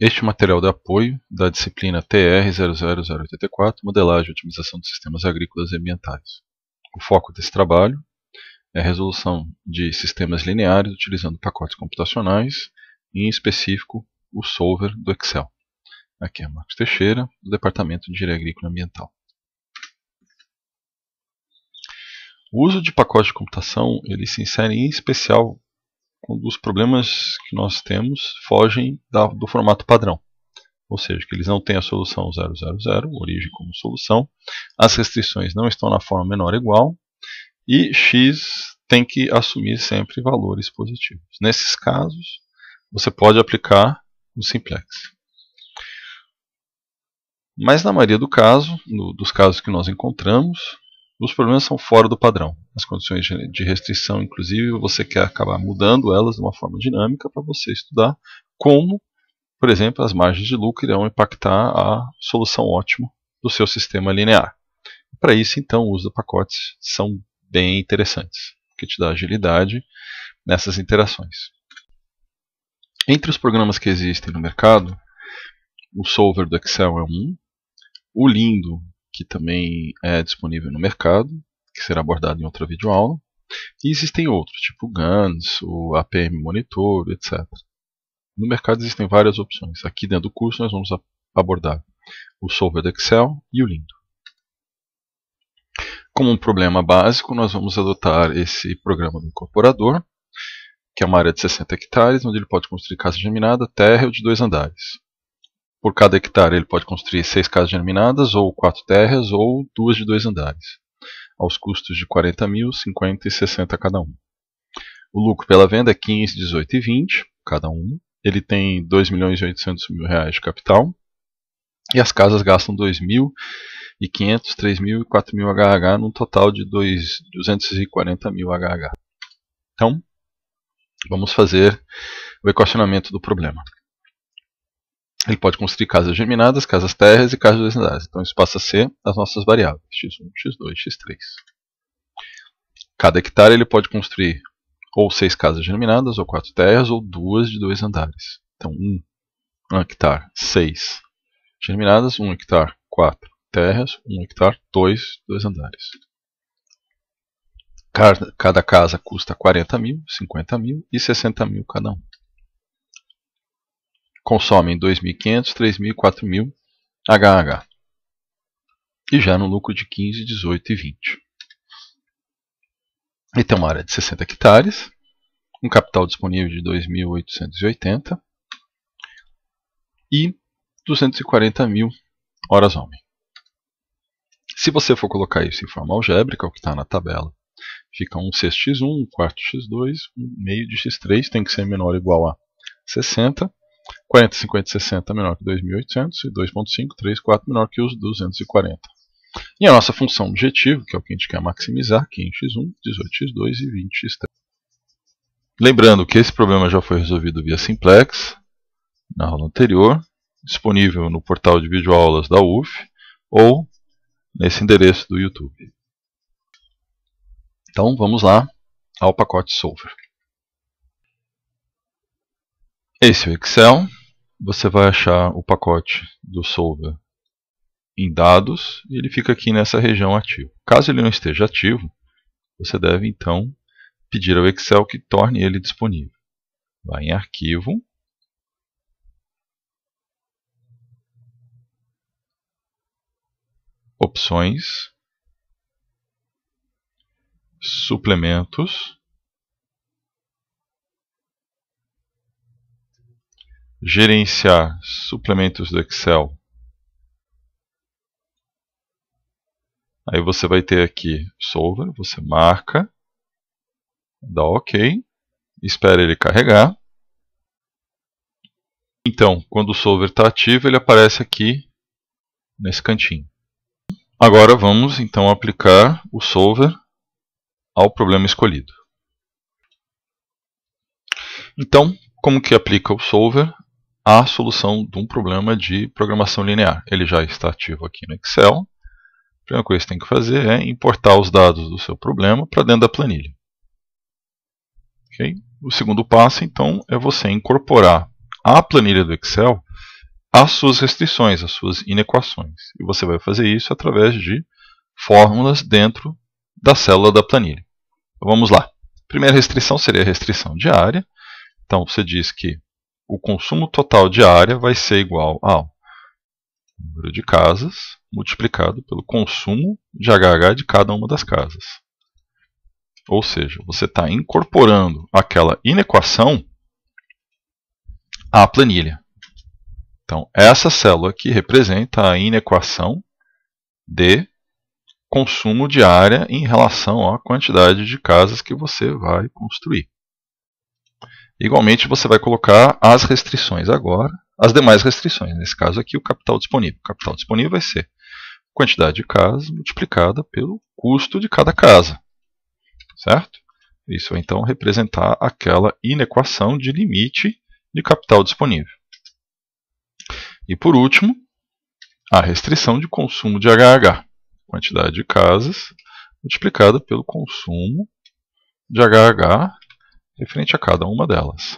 Este material de apoio da disciplina TR-00084, Modelagem e Otimização de Sistemas Agrícolas e Ambientais. O foco desse trabalho é a resolução de sistemas lineares utilizando pacotes computacionais, e em específico o solver do Excel. Aqui é Marcos Teixeira, do Departamento de Engenharia Agrícola e Ambiental. O uso de pacotes de computação ele se insere em especial quando os problemas que nós temos fogem do formato padrão. Ou seja, que eles não têm a solução 000, origem como solução, as restrições não estão na forma menor ou igual, e x tem que assumir sempre valores positivos. Nesses casos, você pode aplicar o simplex. Mas na maioria dos casos que nós encontramos, os problemas são fora do padrão. As condições de restrição, inclusive, você quer acabar mudando elas de uma forma dinâmica para você estudar como, por exemplo, as margens de lucro irão impactar a solução ótima do seu sistema linear. Para isso, então, o uso de pacotes são bem interessantes, porque te dá agilidade nessas interações. Entre os programas que existem no mercado, o solver do Excel é um, o Lindo, que também é disponível no mercado, que será abordado em outra videoaula, e existem outros, tipo o GANS, o APM Monitor, etc. No mercado existem várias opções. Aqui dentro do curso nós vamos abordar o solver do Excel e o Lindo. Como um problema básico, nós vamos adotar esse programa do incorporador, que é uma área de 60 hectares, onde ele pode construir casa geminada, terra ou de 2 andares. Por cada hectare ele pode construir 6 casas geminadas, ou 4 terras, ou 2 de 2 andares, aos custos de 40 mil, 50 e 60 cada um. O lucro pela venda é 15, 18 e 20 cada um. Ele tem 2.800.000 de capital, e as casas gastam 2.500, 3.000 e 4.000 HH, num total de 240.000 HH. Então, vamos fazer o equacionamento do problema. Ele pode construir casas geminadas, casas terras e casas de 2 andares. Então isso passa a ser as nossas variáveis, x1, x2, x3. Cada hectare ele pode construir ou 6 casas geminadas, ou 4 terras, ou 2 de 2 andares. Então 1 hectare, 6 geminadas, 1 hectare, 4 terras, 1 hectare, 2 de 2 andares. Cada casa custa 40 mil, 50 mil e 60 mil cada um. Consomem 2.500, 3.000 e 4.000 HH. E já no lucro de 15, 18 e 20. E tem uma área de 60 hectares, um capital disponível de 2.880 e 240.000 horas homem. Se você for colocar isso em forma algébrica, o que está na tabela, fica 1/6 x1, 1/4 x2, 1/2 de x3, tem que ser menor ou igual a 60. 40, 50 e 60 menor que 2.800 e 2.5, 3, 4 menor que os 240. E a nossa função objetivo, que é o que a gente quer maximizar, 15x1, 18x2 e 20x3. Lembrando que esse problema já foi resolvido via simplex na aula anterior, disponível no portal de videoaulas da UF ou nesse endereço do YouTube. Então vamos lá ao pacote solver. Esse é o Excel. Você vai achar o pacote do solver em dados e ele fica aqui nessa região ativo. Caso ele não esteja ativo, você deve então pedir ao Excel que torne ele disponível. Vai em Arquivo, Opções, Suplementos, Gerenciar suplementos do Excel. Aí você vai ter aqui solver, você marca, dá OK, espera ele carregar. Então, quando o solver está ativo, ele aparece aqui nesse cantinho. Agora vamos então aplicar o solver ao problema escolhido. Então, como que aplica o solver à solução de um problema de programação linear? Ele já está ativo aqui no Excel. A primeira coisa que você tem que fazer é importar os dados do seu problema para dentro da planilha. Okay? O segundo passo, então, é você incorporar à planilha do Excel as suas restrições, as suas inequações. E você vai fazer isso através de fórmulas dentro da célula da planilha. Então, vamos lá. A primeira restrição seria a restrição de área. Então você diz que o consumo total de área vai ser igual ao número de casas multiplicado pelo consumo de HH de cada uma das casas. Ou seja, você está incorporando aquela inequação à planilha. Então, essa célula aqui representa a inequação de consumo de área em relação à quantidade de casas que você vai construir. Igualmente, você vai colocar as restrições agora, as demais restrições. Nesse caso aqui, o capital disponível. O capital disponível vai ser a quantidade de casas multiplicada pelo custo de cada casa. Certo? Isso vai então representar aquela inequação de limite de capital disponível. E por último, a restrição de consumo de HH. Quantidade de casas multiplicada pelo consumo de HH referente a cada uma delas.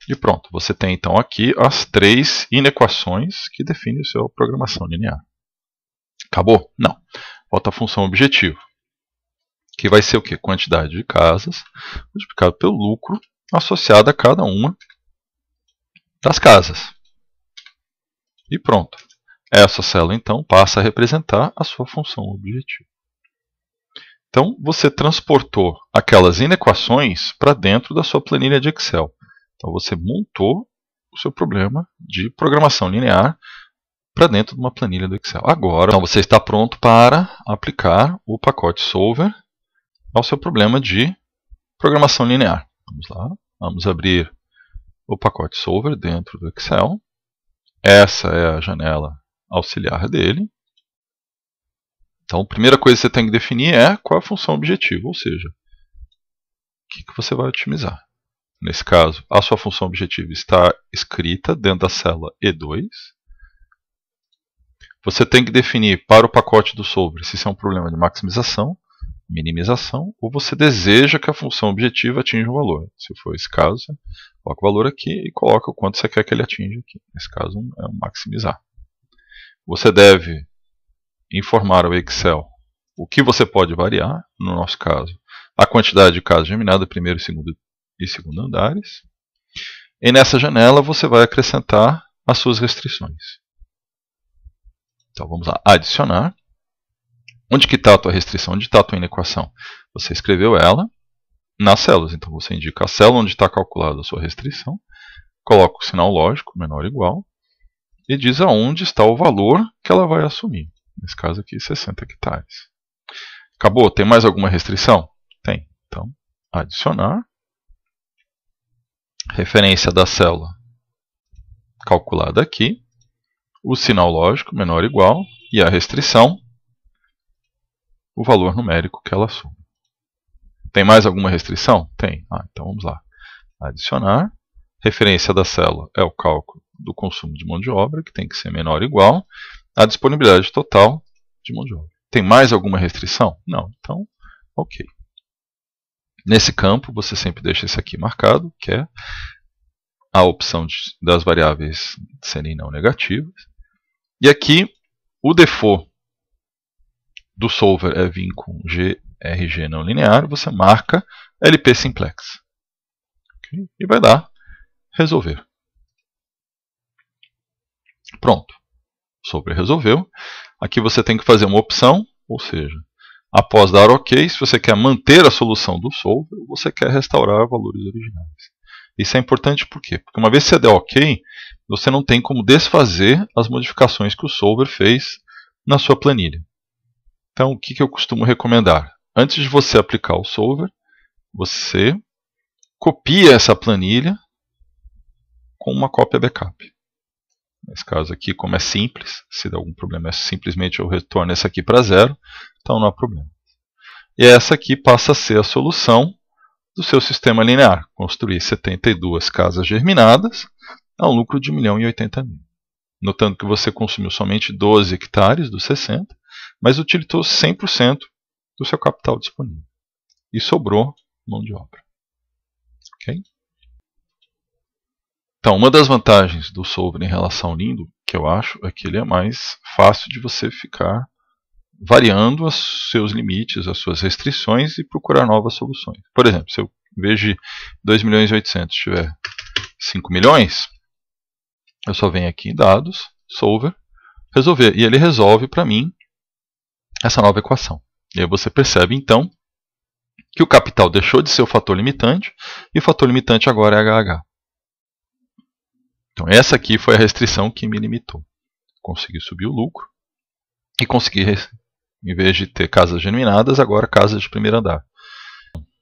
E pronto, você tem então aqui as 3 inequações que definem a sua programação linear. Acabou? Não. Falta a função objetivo, que vai ser o quê? Quantidade de casas multiplicado pelo lucro associado a cada uma das casas. E pronto. Essa célula então passa a representar a sua função objetivo. Então, você transportou aquelas inequações para dentro da sua planilha de Excel. Então, você montou o seu problema de programação linear para dentro de uma planilha do Excel. Agora, então, você está pronto para aplicar o pacote Solver ao seu problema de programação linear. Vamos lá, vamos abrir o pacote Solver dentro do Excel. Essa é a janela auxiliar dele. Então, a primeira coisa que você tem que definir é qual é a função objetivo, ou seja, o que você vai otimizar. Nesse caso, a sua função objetivo está escrita dentro da célula E2. Você tem que definir para o pacote do Solver se isso é um problema de maximização, minimização, ou você deseja que a função objetiva atinja um valor. Se for esse caso, você coloca o valor aqui e coloca o quanto você quer que ele atinja aqui. Nesse caso, é um maximizar. Você deve informar ao Excel o que você pode variar, no nosso caso, a quantidade de casas germinadas, primeiro e segundo andares. E nessa janela você vai acrescentar as suas restrições. Então vamos lá, adicionar. Onde que está a tua restrição? Onde está a tua inequação? Você escreveu ela nas células. Então você indica a célula onde está calculada a sua restrição, coloca o sinal lógico, menor ou igual, e diz aonde está o valor que ela vai assumir. Nesse caso aqui, 60 hectares. Acabou? Tem mais alguma restrição? Tem. Então, adicionar. Referência da célula calculada aqui. O sinal lógico, menor ou igual. E a restrição, o valor numérico que ela assume. Tem mais alguma restrição? Tem. Então vamos lá. Adicionar. Referência da célula é o cálculo do consumo de mão de obra, que tem que ser menor ou igual a disponibilidade total de mão de obra. Tem mais alguma restrição? Não. Então, ok. Nesse campo, você sempre deixa esse aqui marcado, que é a opção das variáveis serem não negativas. E aqui, o default do solver é vir com GRG não linear, você marca LP simplex. Okay? E vai dar resolver. Pronto. O solver resolveu. Aqui você tem que fazer uma opção, ou seja, após dar OK, se você quer manter a solução do solver, ou você quer restaurar valores originais. Isso é importante por quê? Porque uma vez que você der OK, você não tem como desfazer as modificações que o solver fez na sua planilha. Então, o que eu costumo recomendar? Antes de você aplicar o solver, você copia essa planilha com uma cópia backup. Nesse caso aqui, como é simples, se der algum problema, simplesmente eu retorno essa aqui para 0, então não há problema. E essa aqui passa a ser a solução do seu sistema linear. Construir 72 casas germinadas a um lucro de 1.080.000. Notando que você consumiu somente 12 hectares dos 60, mas utilizou 100% do seu capital disponível. E sobrou mão de obra. Ok? Então, uma das vantagens do Solver em relação ao Lindo, que eu acho, é que ele é mais fácil de você ficar variando os seus limites, as suas restrições e procurar novas soluções. Por exemplo, se eu, em vez de 2.800.000 tiver 5 milhões, eu só venho aqui em Dados, Solver, resolver. E ele resolve para mim essa nova equação. E aí você percebe, então, que o capital deixou de ser o fator limitante e o fator limitante agora é HH. Então essa aqui foi a restrição que me limitou. Consegui subir o lucro e consegui, em vez de ter casas geminadas, agora casas de primeiro andar.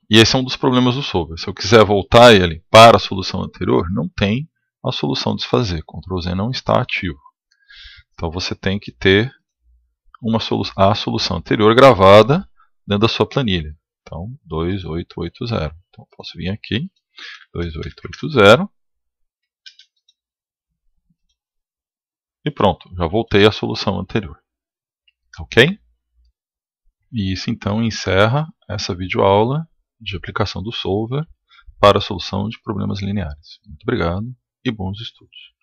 E esse é um dos problemas do Solver. Se eu quiser voltar ele para a solução anterior, não tem a solução desfazer. Ctrl Z não está ativo. Então você tem que ter a solução anterior gravada dentro da sua planilha. Então 2880. Então eu posso vir aqui, 2880. E pronto, já voltei à solução anterior. Ok? E isso então encerra essa videoaula de aplicação do Solver para a solução de problemas lineares. Muito obrigado e bons estudos.